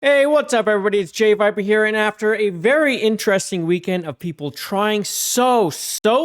Hey, what's up, everybody? It's JayViper here, and after a very interesting weekend of people trying so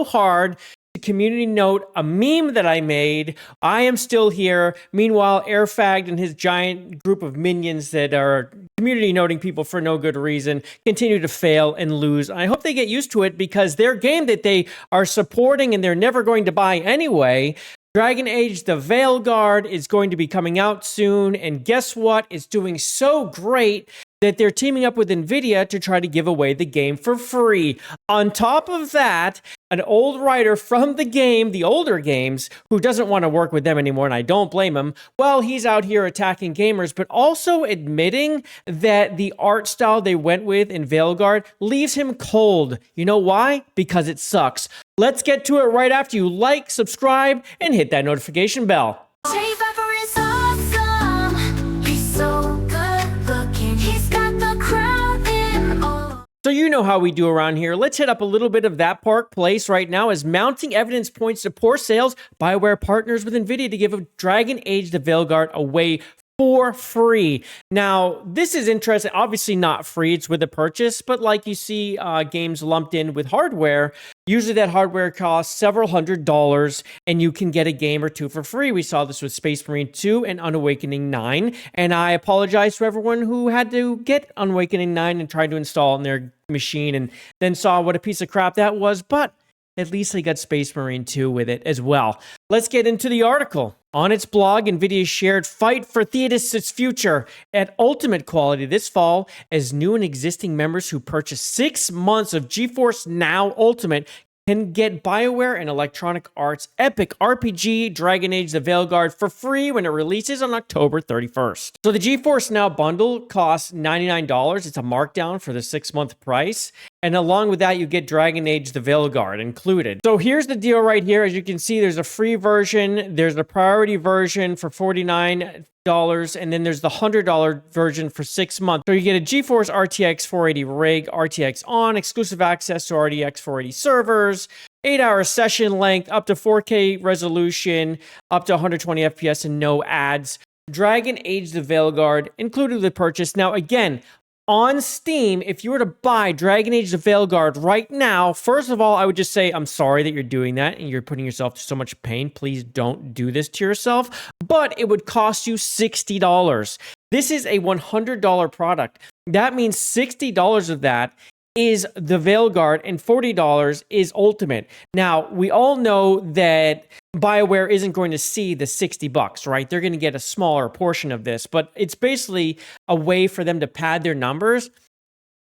hard to community note a meme that I made, I am still here. Meanwhile, Airfagged and his giant group of minions that are community noting people for no good reason continue to fail and lose. I hope they get used to it because their game that they are supporting and they're never going to buy anyway, Dragon Age the Veilguard, is going to be coming out soon, and guess what? It's doing so great that they're teaming up with Nvidia to try to give away the game for free. On top of that, an old writer from the game, the older games, who doesn't want to work with them anymore, and I don't blame him, well, he's out here attacking gamers, but also admitting that the art style they went with in Veilguard leaves him cold. You know why? Because it sucks. Let's get to it right after you like, subscribe, and hit that notification bell. JayViper is awesome. He's so good looking. He's got the crown in all. So you know how we do around here. Let's hit up a little bit of that Park Place right now as mounting evidence points to poor sales. BioWare partners with Nvidia to give a Dragon Age the Veilguard away for free. Now, this is interesting. Obviously not free, it's with a purchase, but like you see games lumped in with hardware, usually that hardware costs several $100s and you can get a game or two for free. We saw this with Space Marine 2 and Unawakening 9, and I apologize to everyone who had to get Unawakening 9 and tried to install it in their machine and then saw what a piece of crap that was, but at least they got Space Marine 2 with it as well. Let's get into the article. On its blog, Nvidia shared Fight for Theodis' future at ultimate quality this fall as new and existing members who purchase 6 months of GeForce Now Ultimate can get BioWare and Electronic Arts' epic RPG Dragon Age the Veilguard for free when it releases on October 31st. So the GeForce Now bundle costs $99. It's a markdown for the 6-month price. And along with that, you get Dragon Age the Veilguard included. So here's the deal right here. As you can see, there's a free version. There's a priority version for $49. And then there's the $100 version for 6 months. So you get a GeForce RTX 480 rig, RTX on, exclusive access to RTX 480 servers, 8-hour session length, up to 4K resolution, up to 120 FPS and no ads. Dragon Age the Veilguard included with the purchase. Now again, on Steam, if you were to buy Dragon Age the Veilguard right now, first of all, I would just say, I'm sorry that you're doing that and you're putting yourself to so much pain. Please don't do this to yourself. But it would cost you $60. This is a $100 product. That means $60 of that is the Veilguard and $40 is Ultimate. Now, we all know that BioWare isn't going to see the $60, right? They're going to get a smaller portion of this, but it's basically a way for them to pad their numbers.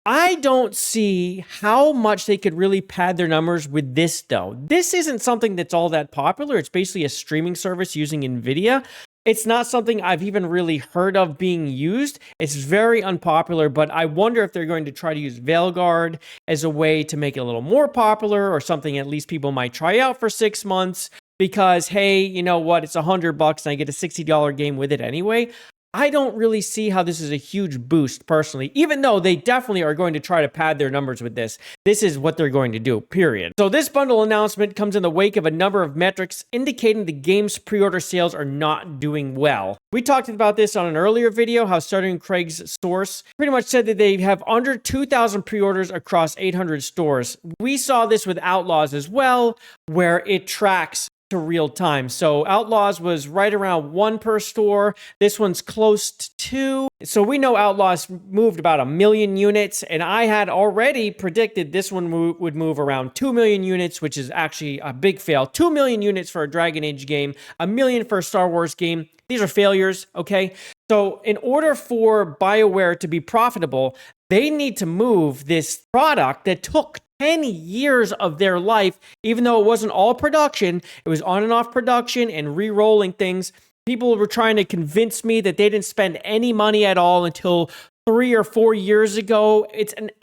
I don't see how much they could really pad their numbers with this, though. This isn't something that's all that popular. It's basically a streaming service using NVIDIA. It's not something I've even really heard of being used. It's very unpopular, but I wonder if they're going to try to use Veilguard as a way to make it a little more popular or something at least people might try out for 6 months because, hey, you know what? It's $100 and I get a $60 game with it anyway. I don't really see how this is a huge boost personally, even though they definitely are going to try to pad their numbers with this. This is what they're going to do, period. So this bundle announcement comes in the wake of a number of metrics indicating the game's pre-order sales are not doing well. We talked about this on an earlier video, how Starting Craig's source pretty much said that they have under 2,000 pre-orders across 800 stores. We saw this with Outlaws as well, where it tracks to real time. So Outlaws was right around 1 per store. This one's close to 2. So we know Outlaws moved about 1 million units, and I had already predicted this one would move around 2 million units, which is actually a big fail. 2 million units for a Dragon Age game, 1 million for a Star Wars game. These are failures, okay? So in order for BioWare to be profitable, they need to move this product that took 10 years of their life, even though it wasn't all production. It was on and off production and re-rolling things. People were trying to convince me that they didn't spend any money at all until 3 or 4 years ago.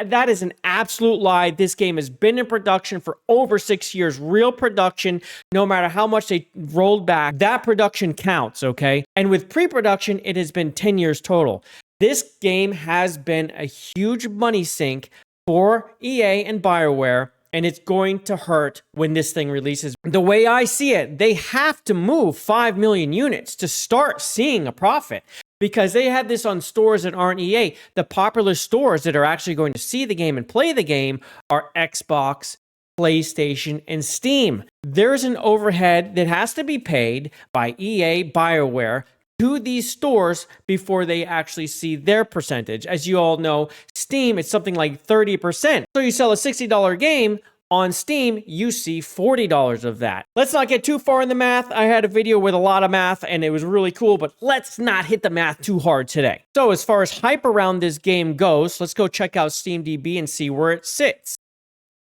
That is an absolute lie. This game has been in production for over 6 years. Real production, no matter how much they rolled back, that production counts, okay? And with pre-production, it has been 10 years total. This game has been a huge money sink for EA and BioWare, and it's going to hurt when this thing releases. The way I see it, they have to move 5 million units to start seeing a profit. because they have this on stores that aren't EA. The popular stores that are actually going to see the game and play the game are Xbox, PlayStation, and Steam. There's an overhead that has to be paid by EA, BioWare, to these stores before they actually see their percentage. As you all know, Steam, it's something like 30%. So you sell a $60 game, on Steam, you see $40 of that. Let's not get too far in the math. I had a video with a lot of math and it was really cool, but let's not hit the math too hard today. So as far as hype around this game goes, let's go check out SteamDB and see where it sits.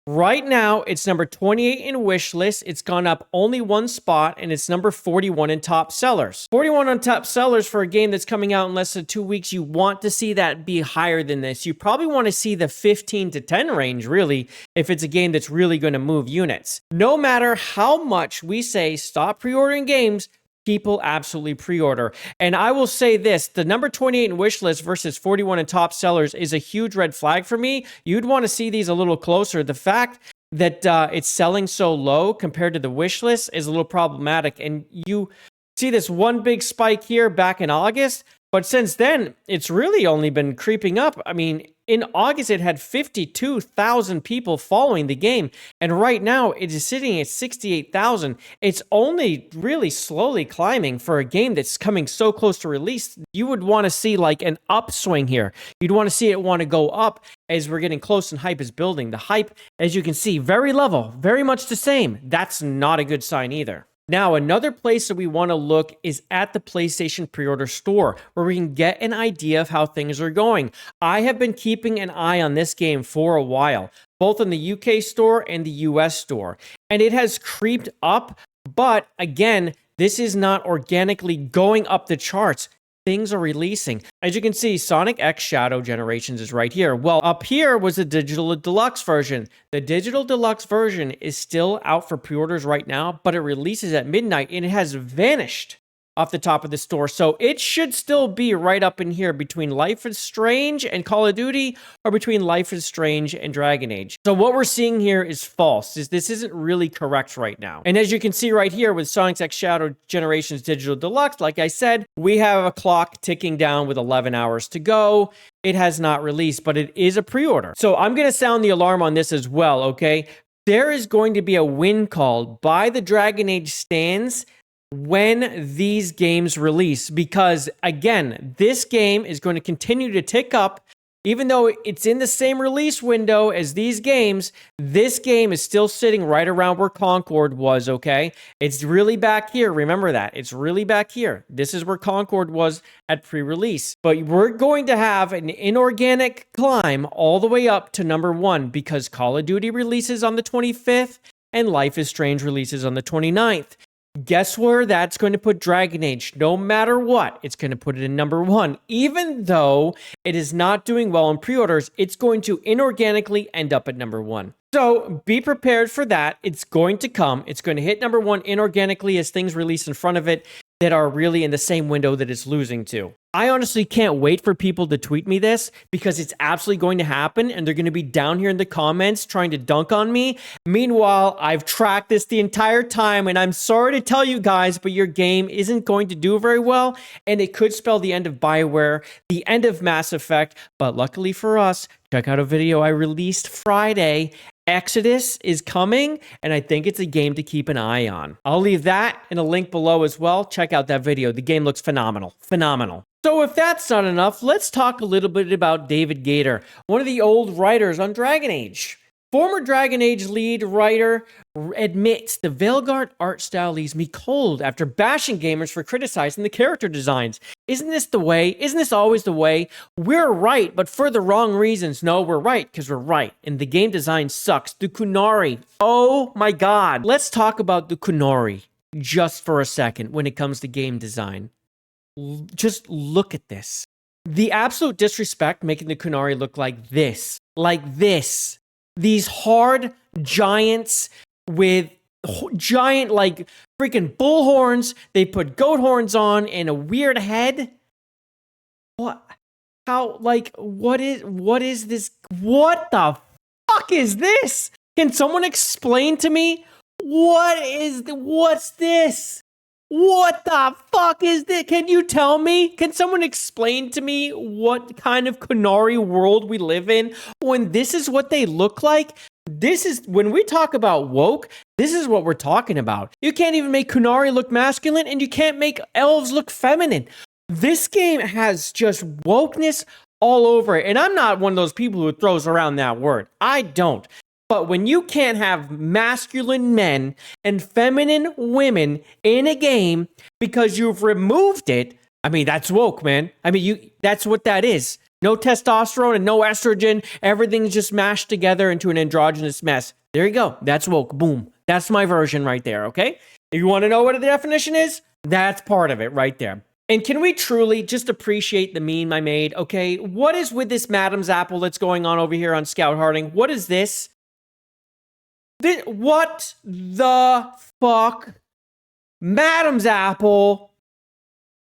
Right now, it's number 28 in wishlist. It's gone up only one spot, and it's number 41 in top sellers. 41 on top sellers for a game that's coming out in less than 2 weeks. You want to see that be higher than this. You probably want to see the 15 to 10 range, really, if it's a game that's really going to move units. No matter how much we say stop pre-ordering games, people absolutely pre-order. And I will say this, the number 28 in wishlist versus 41 in top sellers is a huge red flag for me. You'd want to see these a little closer. The fact that it's selling so low compared to the wishlist is a little problematic. And you see this one big spike here back in August, but since then, it's really only been creeping up. I mean, in August, it had 52,000 people following the game, and right now, it is sitting at 68,000. It's only really slowly climbing for a game that's coming so close to release. You would want to see like an upswing here. You'd want to see it want to go up as we're getting close and hype is building. The hype, as you can see, very level, very much the same. That's not a good sign either. Now, another place that we want to look is at the PlayStation pre-order store, where we can get an idea of how things are going. I have been keeping an eye on this game for a while, both in the UK store and the US store, and it has creeped up, but again, this is not organically going up the charts. Things are releasing. As you can see, Sonic X Shadow Generations is right here. Well, up here was the Digital Deluxe version. The Digital Deluxe version is still out for pre-orders right now, but it releases at midnight and it has vanished off the top of the store. So it should still be right up in here between Life is Strange and Call of Duty, or between Life is Strange and Dragon Age. So what we're seeing here is false. This isn't really correct right now. And as you can see right here with Sonic X Shadow Generations Digital Deluxe, like I said, we have a clock ticking down with 11 hours to go. It has not released, but it is a pre-order. So I'm going to sound the alarm on this as well, okay? There is going to be a win called by the Dragon Age stands when these games release, because again, this game is going to continue to tick up. Even though it's in the same release window as these games, this game is still sitting right around where Concord was, okay? It's really back here. Remember that. It's really back here. This is where Concord was at pre-release. But we're going to have an inorganic climb all the way up to number 1, because Call of Duty releases on the 25th and Life is Strange releases on the 29th. Guess where that's going to put Dragon Age? No matter what, it's going to put it in number 1. Even though it is not doing well in pre-orders, it's going to inorganically end up at number 1. So be prepared for that. It's going to come. It's going to hit number 1 inorganically as things release in front of it that are really in the same window that it's losing to. I honestly can't wait for people to tweet me this, because it's absolutely going to happen, and they're going to be down here in the comments trying to dunk on me. Meanwhile, I've tracked this the entire time, and I'm sorry to tell you guys, but your game isn't going to do very well, and it could spell the end of BioWare, the end of Mass Effect, but luckily for us, check out a video I released Friday. Exodus is coming, and I think it's a game to keep an eye on. I'll leave that in a link below as well. Check out that video. The game looks phenomenal. Phenomenal. So if that's not enough, let's talk a little bit about David Gator, one of the old writers on Dragon Age. Former Dragon Age lead writer admits the Veilguard art style leaves me cold after bashing gamers for criticizing the character designs. Isn't this the way? Isn't this always the way? We're right, but for the wrong reasons. No, we're right because we're right. And the game design sucks. The Kunari. Oh my god. Let's talk about the Kunari just for a second when it comes to game design. Just look at this. The absolute disrespect making the Kunari look like this. Like this. These hard giants with giant, like, freaking bull horns. They put goat horns on and a weird head. What? How, like, what is this? What the fuck is this? Can someone explain to me? What's this? What the fuck is this? Can you tell me? Can someone explain to me what kind of Kunari world we live in when this is what they look like? This is, when we talk about woke, this is what we're talking about. You can't even make Kunari look masculine, and you can't make elves look feminine. This game has just wokeness all over it. And I'm not one of those people who throws around that word. I don't. But when you can't have masculine men and feminine women in a game because you've removed it, I mean, that's woke, man. I mean, that's what that is. No testosterone and no estrogen. Everything's just mashed together into an androgynous mess. There you go. That's woke. Boom. That's my version right there, okay? If you want to know what the definition is, that's part of it right there. And can we truly just appreciate the meme I made, okay? What is with this Madam's Apple that's going on over here on Scout Harding? What is this? What the fuck? Madam's Apple.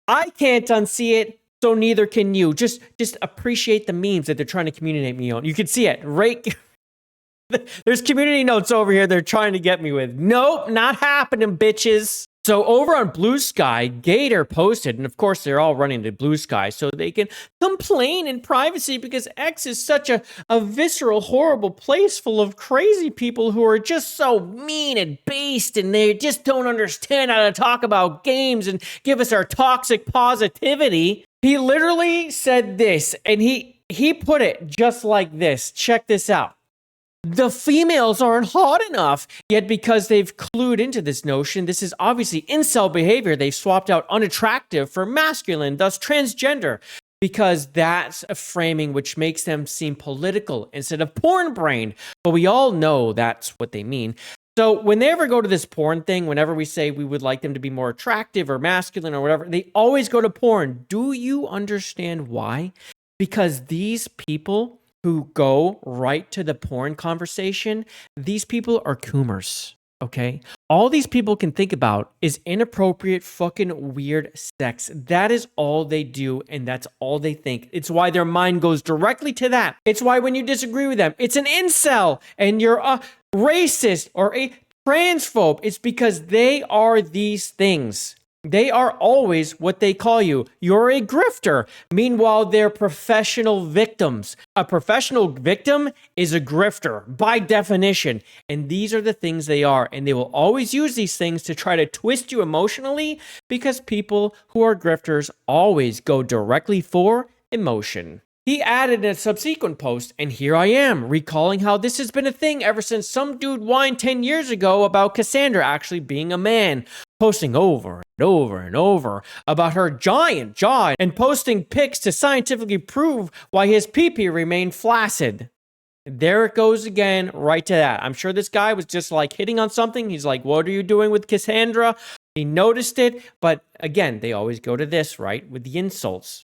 I can't unsee it, so neither can you. Just appreciate the memes that they're trying to communicate me on. You can see it right. There's community notes over here they're trying to get me with. Nope, not happening, bitches. So over on Blue Sky, Gator posted, and of course they're all running to Blue Sky so they can complain in privacy because X is such a visceral, horrible place full of crazy people who are just so mean and based, and they just don't understand how to talk about games and give us our toxic positivity. He literally said this, and he put it just like this. Check this out. The females aren't hot enough, yet because they've clued into this notion, this is obviously incel behavior. They've swapped out unattractive for masculine, thus transgender, because that's a framing which makes them seem political instead of porn-brained. But we all know that's what they mean. So when they ever go to this porn thing, whenever we say we would like them to be more attractive or masculine or whatever, they always go to porn. Do you understand why? Because these people who go right to the porn conversation, these people are coomers, okay? All these people can think about is inappropriate, fucking weird sex. That is all they do, and that's all they think. It's why their mind goes directly to that. It's why when you disagree with them, it's an incel, and you're a racist or a transphobe. It's because they are these things. They are always what they call you. You're a grifter. Meanwhile, they're professional victims. A professional victim is a grifter by definition. And these are the things they are. And they will always use these things to try to twist you emotionally because people who are grifters always go directly for emotion. He added in a subsequent post, and here I am, recalling how this has been a thing ever since some dude whined 10 years ago about Cassandra actually being a man, posting over and over and over about her giant jaw and posting pics to scientifically prove why his pee-pee remained flaccid. There it goes again, right to that. I'm sure this guy was just like hitting on something. He's like, what are you doing with Cassandra? He noticed it, but again, they always go to this, right, with the insults.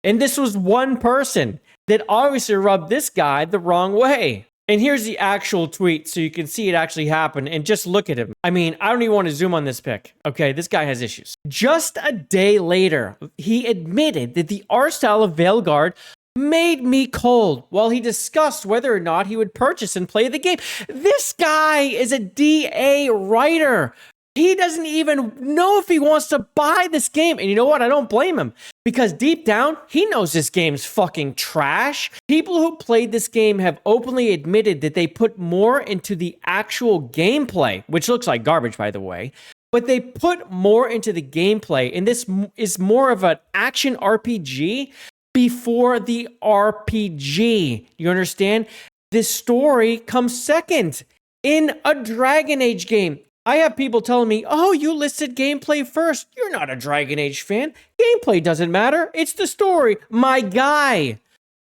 And this was one person that obviously rubbed this guy the wrong way. And here's the actual tweet so you can see it actually happen and just look at him. I mean, I don't even want to zoom on this pic. Okay, this guy has issues. Just a day later, he admitted that the art style of Veilguard made me cold while he discussed whether or not he would purchase and play the game. This guy is a DA writer. He doesn't even know if he wants to buy this game. And you know what? I don't blame him. Because deep down, he knows this game's fucking trash. People who played this game have openly admitted that they put more into the actual gameplay, which looks like garbage, by the way. But they put more into the gameplay. And this is more of an action RPG before the RPG. You understand? This story comes second in a Dragon Age game. I have people telling me, oh, you listed gameplay first. You're not a Dragon Age fan. Gameplay doesn't matter. It's the story. My guy.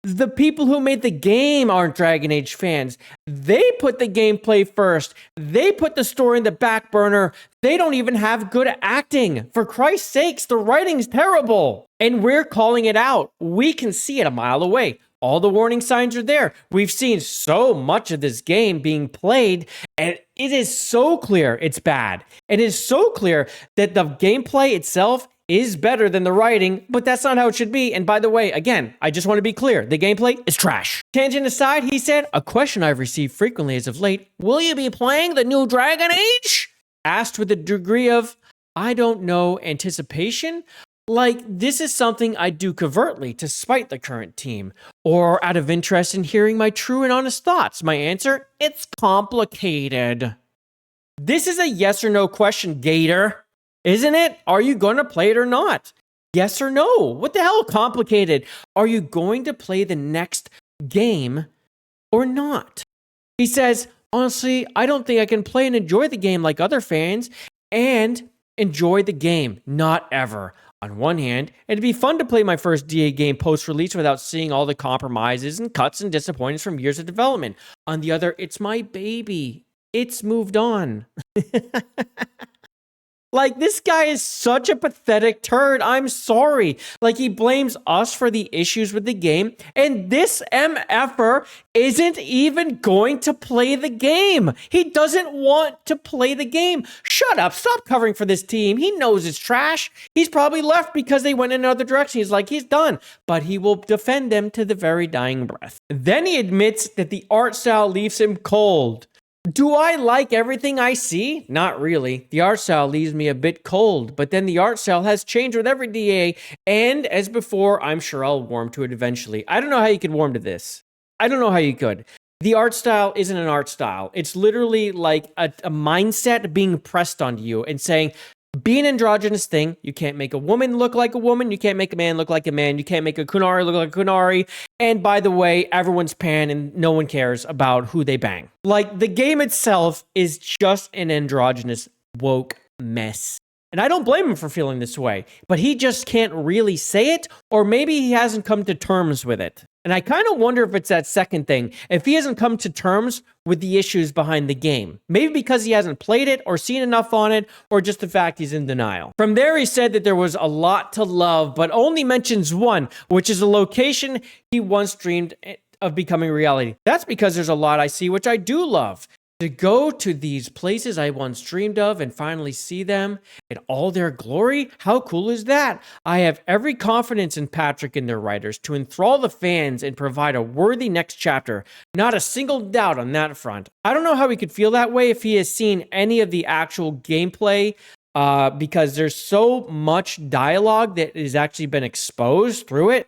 The people who made the game aren't Dragon Age fans. They put the gameplay first. They put the story in the back burner. They don't even have good acting. For Christ's sakes, the writing's terrible. And we're calling it out. We can see it a mile away. All the warning signs are there. We've seen so much of this game being played, and it is so clear it's bad. It is so clear that the gameplay itself is better than the writing, but that's not how it should be. And by the way, again, I just want to be clear. The gameplay is trash. Tangent aside, he said, a question I've received frequently as of late, will you be playing the new Dragon Age? Asked with a degree of, I don't know, anticipation? Like, this is something I do covertly to spite the current team, or out of interest in hearing my true and honest thoughts. My answer? It's complicated. This is a yes or no question, Gator. Isn't it? Are you going to play it or not? Yes or no? What the hell complicated? Are you going to play the next game or not? He says, honestly, I don't think I can play and enjoy the game like other fans and enjoy the game. Not ever. On one hand, it'd be fun to play my first DA game post-release without seeing all the compromises and cuts and disappointments from years of development. On the other, it's my baby. It's moved on. Like, this guy is such a pathetic turd. I'm sorry. Like, he blames us for the issues with the game, and this MFer isn't even going to play the game. He doesn't want to play the game. Shut up. Stop covering for this team. He knows it's trash. He's probably left because they went in another direction. He's like, he's done. But he will defend them to the very dying breath. Then he admits that the art style leaves him cold. Do I like everything I see? Not really. The art style leaves me a bit cold, but then the art style has changed with every DA, and as before, I'm sure I'll warm to it eventually. I don't know how you could warm to this. I don't know how you could. The art style isn't an art style. It's literally like a mindset being pressed onto you and saying, be an androgynous thing. You can't make a woman look like a woman. You can't make a man look like a man. You can't make a kunari look like a kunari. And by the way, everyone's pan and no one cares about who they bang. Like, the game itself is just an androgynous woke mess. And I don't blame him for feeling this way, but he just can't really say it, or maybe he hasn't come to terms with it. And I kind of wonder if it's that second thing, if he hasn't come to terms with the issues behind the game. Maybe because he hasn't played it or seen enough on it, or just the fact he's in denial. From there, he said that there was a lot to love, but only mentions one, which is a location he once dreamed of becoming reality. That's because there's a lot I see which I do love. To go to these places I once dreamed of and finally see them in all their glory, how cool is that? I have every confidence in Patrick and their writers to enthrall the fans and provide a worthy next chapter. Not a single doubt on that front. I don't know how he could feel that way if he has seen any of the actual gameplay, because there's so much dialogue that has actually been exposed through it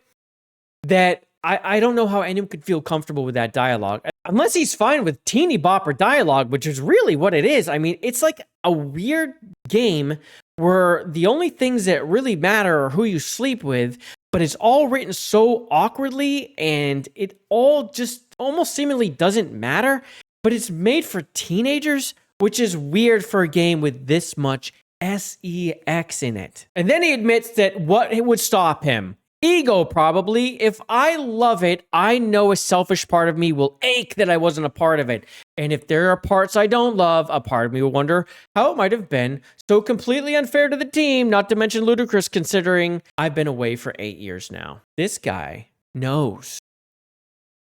that I don't know how anyone could feel comfortable with that dialogue. Unless he's fine with teeny bopper dialogue, which is really what it is. I mean, it's like a weird game where the only things that really matter are who you sleep with, but it's all written so awkwardly and it all just almost seemingly doesn't matter. But it's made for teenagers, which is weird for a game with this much sex in it. And then he admits that what would stop him? Ego, probably. If I love it, I know a selfish part of me will ache that I wasn't a part of it. And if there are parts I don't love, a part of me will wonder how it might have been. So completely unfair to the team, not to mention ludicrous considering I've been away for 8 years now. This guy knows.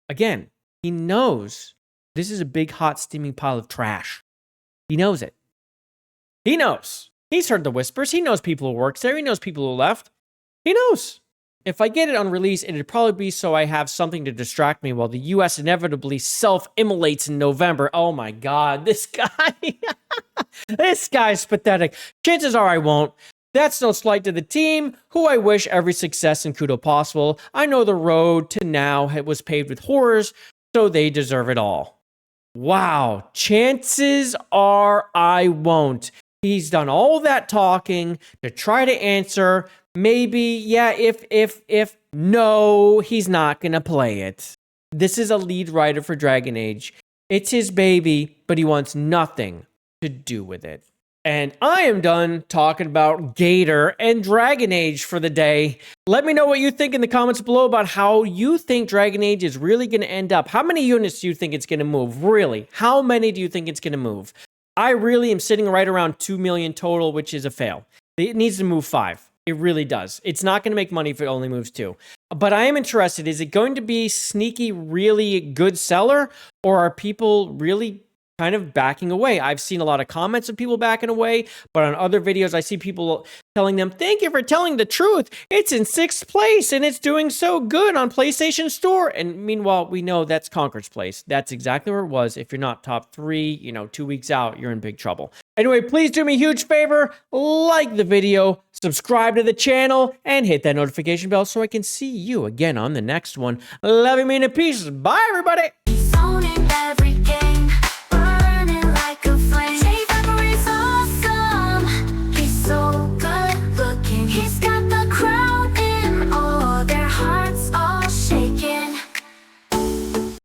Again, he knows this is a big, hot, steaming pile of trash. He knows it. He knows. He's heard the whispers. He knows people who works there. He knows people who left. He knows. If I get it on release, it'd probably be so I have something to distract me while the US inevitably self-immolates in November. Oh my God, this guy. This guy's pathetic. Chances are I won't. That's no slight to the team, who I wish every success and kudo possible. I know the road to now was paved with horrors, so they deserve it all. Wow, chances are I won't. He's done all that talking to try to answer. Maybe, yeah, if no, he's not gonna play it. This is a lead writer for Dragon Age. It's his baby, but he wants nothing to do with it. And I am done talking about Gator and Dragon Age for the day. Let me know what you think in the comments below about how you think Dragon Age is really going to end up. How many units do you think it's going to move? Really? How many do you think it's going to move? I really am sitting right around 2 million total, which is a fail. It needs to move 5. It really does. It's not going to make money if it only moves 2. But I am interested. Is it going to be sneaky, really good seller? Or are people really kind of backing away. I've seen a lot of comments of people backing away, but on other videos, I see people telling them, thank you for telling the truth. It's in 6th place and it's doing so good on PlayStation Store. And meanwhile, we know that's Conker's place. That's exactly where it was. If you're not top 3, 2 weeks out, you're in big trouble. Anyway, please do me a huge favor, like the video, subscribe to the channel, and hit that notification bell so I can see you again on the next one. Love you, mean, and peace. Bye, everybody.